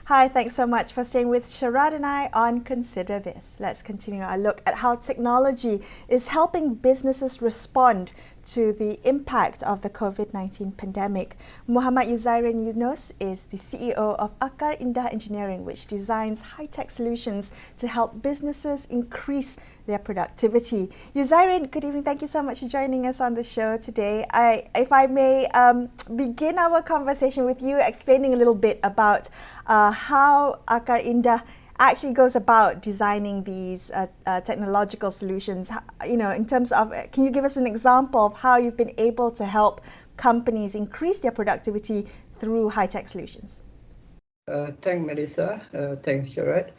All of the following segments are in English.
Hi, thanks so much for staying with Sharaad and I on Consider This. Let's continue our look at how technology is helping businesses respond to the impact of the COVID-19 pandemic. Mohd Yuzairin Yunus is the CEO of Akar Indah Engineering, which designs high-tech solutions to help businesses increase their productivity. Yuzairin, good evening. Thank you so much for joining us on the show today. If I may begin our conversation with you explaining a little bit about how Akar Indah actually goes about designing these technological solutions. You know, in terms of, can you give us an example of how you've been able to help companies increase their productivity through high-tech solutions? Thanks, Melisa. Thanks, Sharaad.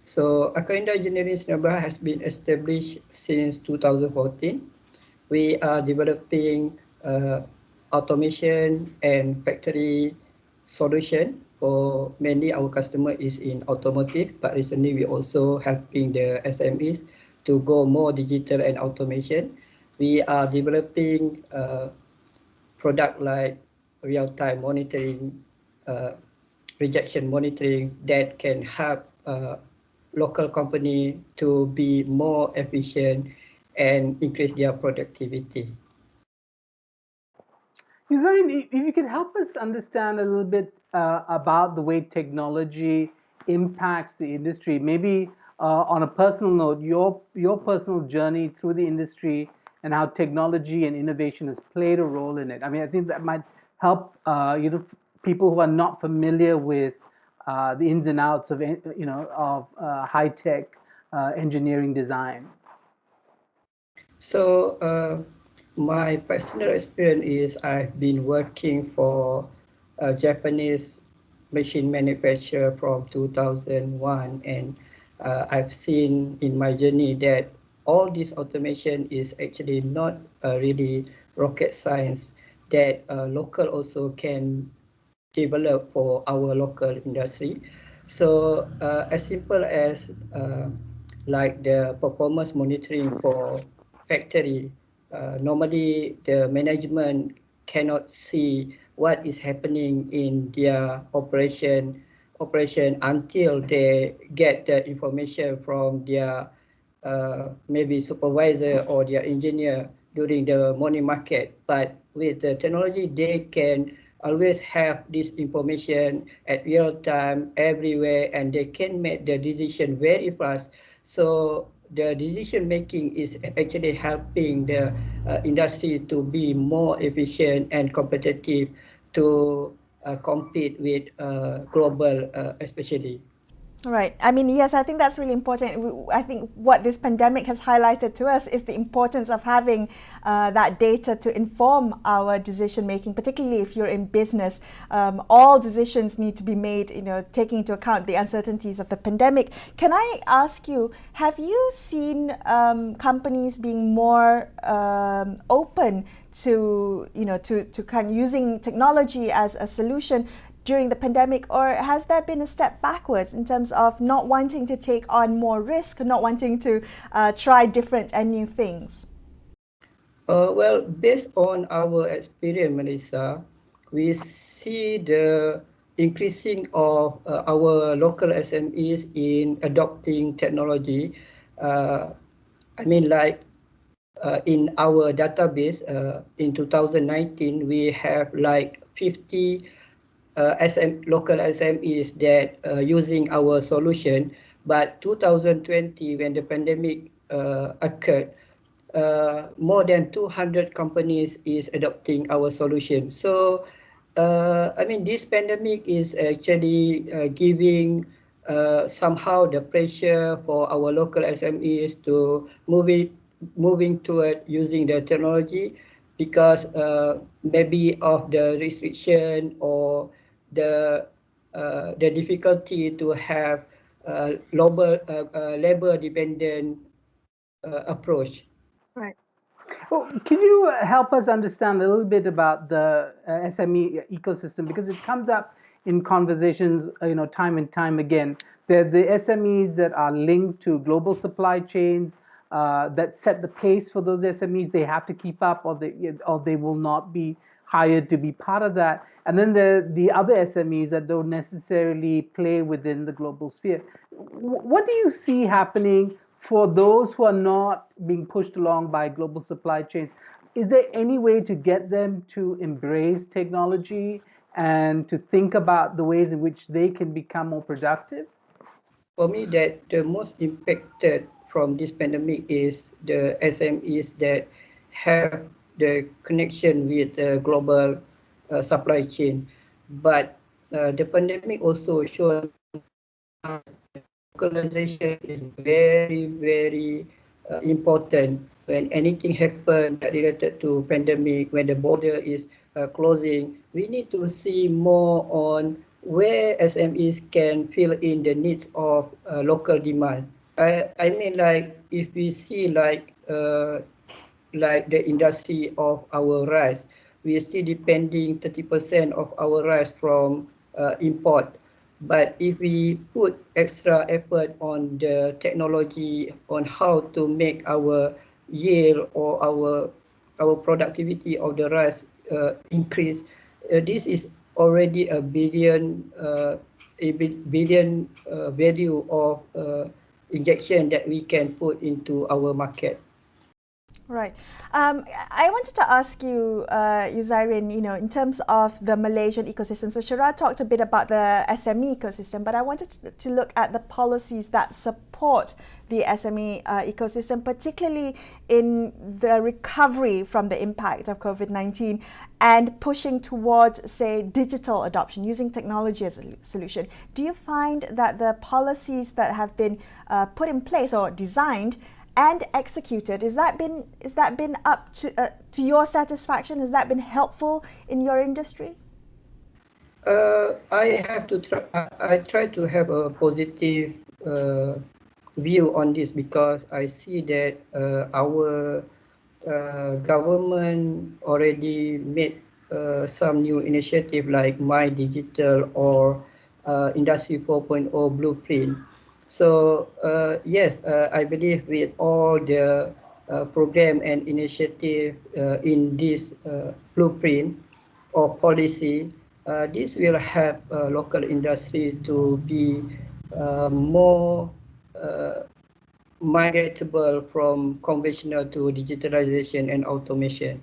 So, Akar Indah Engineering Singapore has been established since 2014. We are developing automation and factory solution for mainly our customer is in automotive, but recently we also helping the SMEs to go more digital and automation. We are developing product like real-time monitoring, rejection monitoring that can help local company to be more efficient and increase their productivity. Yuzairin, if you could help us understand a little bit about the way technology impacts the industry, maybe on a personal note, your personal journey through the industry and how technology and innovation has played a role in it. I mean, I think that might help people who are not familiar with the ins and outs of high tech engineering design. So my personal experience is I've been working for a Japanese machine manufacturer from 2001, and I've seen in my journey that all this automation is actually not really rocket science, that local also can develop for our local industry. So as simple as like the performance monitoring for factory, normally the management cannot see what is happening in their operation until they get the information from their maybe supervisor or their engineer during the morning market. But with the technology, they can always have this information at real time everywhere, and they can make the decision very fast. So the decision making is actually helping the industry to be more efficient and competitive to compete with global especially. Right. I mean, yes, I think that's really important. I think what this pandemic has highlighted to us is the importance of having that data to inform our decision making, particularly if you're in business. All decisions need to be made, taking into account the uncertainties of the pandemic. Can I ask you, have you seen companies being more open to, to kind of using technology as a solution during the pandemic, or has there been a step backwards in terms of not wanting to take on more risk, not wanting to try different and new things? Well, based on our experience, Melissa, we see the increasing of our local SMEs in adopting technology. I mean, like in our database in 2019, we have like 50 local SMEs that using our solution. But 2020, when the pandemic occurred, more than 200 companies is adopting our solution. So, I mean, this pandemic is actually giving somehow the pressure for our local SMEs to moving toward using the technology, because maybe of the restriction or the difficulty to have labor dependent approach. Right. Well, can you help us understand a little bit about the SME ecosystem, because it comes up in conversations, time and time again. They're the SMEs that are linked to global supply chains that set the pace for those SMEs. They have to keep up, or they will not be hired to be part of that. And then there are the other SMEs that don't necessarily play within the global sphere. What do you see happening for those who are not being pushed along by global supply chains? Is there any way to get them to embrace technology and to think about the ways in which they can become more productive? For me, that the most impacted from this pandemic is the SMEs that have the connection with the global supply chain. But the pandemic also showed localization is very, very important. When anything happens related to pandemic, when the border is closing, we need to see more on where SMEs can fill in the needs of local demand. I mean, like if we see like the industry of our rice, we are still depending 30% of our rice from import. But if we put extra effort on the technology on how to make our yield or our productivity of the rice increase, this is already a billion value of injection that we can put into our market. Right. I wanted to ask you, Yuzairin, in terms of the Malaysian ecosystem. So Sharaad talked a bit about the SME ecosystem, but I wanted to look at the policies that support the SME ecosystem, particularly in the recovery from the impact of COVID-19 and pushing towards, say, digital adoption, using technology as a solution. Do you find that the policies that have been put in place or designed and executed, is that been up to your satisfaction? Has that been helpful in your industry? I try to have a positive view on this because I see that our government already made some new initiative like My Digital or Industry 4.0 Blueprint. So yes, I believe with all the program and initiative in this blueprint or policy, this will help local industry to be more migratable from conventional to digitalization and automation.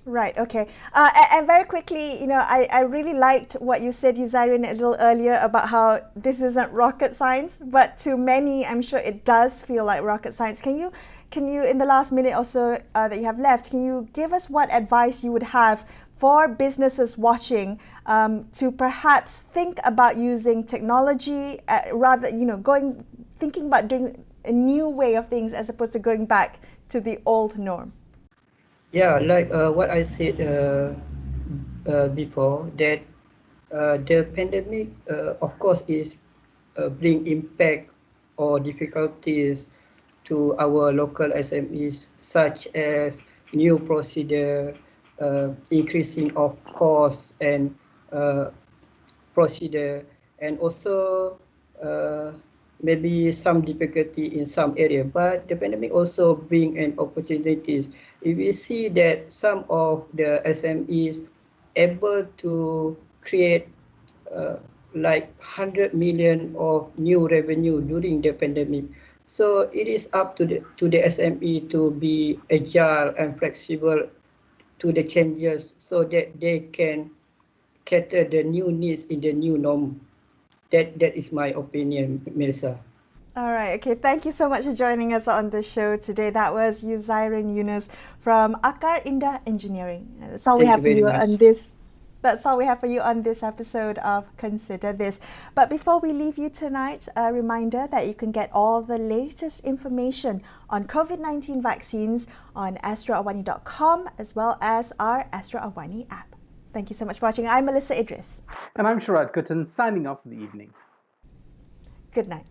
Right, okay. And very quickly, I really liked what you said, Yuzairin, a little earlier about how this isn't rocket science, but to many, I'm sure it does feel like rocket science. Can you, in the last minute or so that you have left, can you give us what advice you would have for businesses watching to perhaps think about using technology, rather, thinking about doing a new way of things as opposed to going back to the old norm? Yeah, like what I said before, that the pandemic, of course, is bring impact or difficulties to our local SMEs, such as new procedure, increasing of costs and procedure, and also maybe some difficulty in some area. But the pandemic also bring an opportunities. If we see that some of the SMEs able to create like 100 million of new revenue during the pandemic. So it is up to the SME to be agile and flexible to the changes so that they can cater the new needs in the new norm. That is my opinion, Melisa. All right. Okay. Thank you so much for joining us on the show today. That was Yuzairin Yunus from Akar Indah Engineering. That's all we have for you on this. That's all we have for you on this episode of Consider This. But before we leave you tonight, a reminder that you can get all the latest information on COVID-19 vaccines on astroawani.com as well as our Astro Awani app. Thank you so much for watching. I'm Melisa Idris. And I'm Sharaad Kuttan, signing off for the evening. Good night.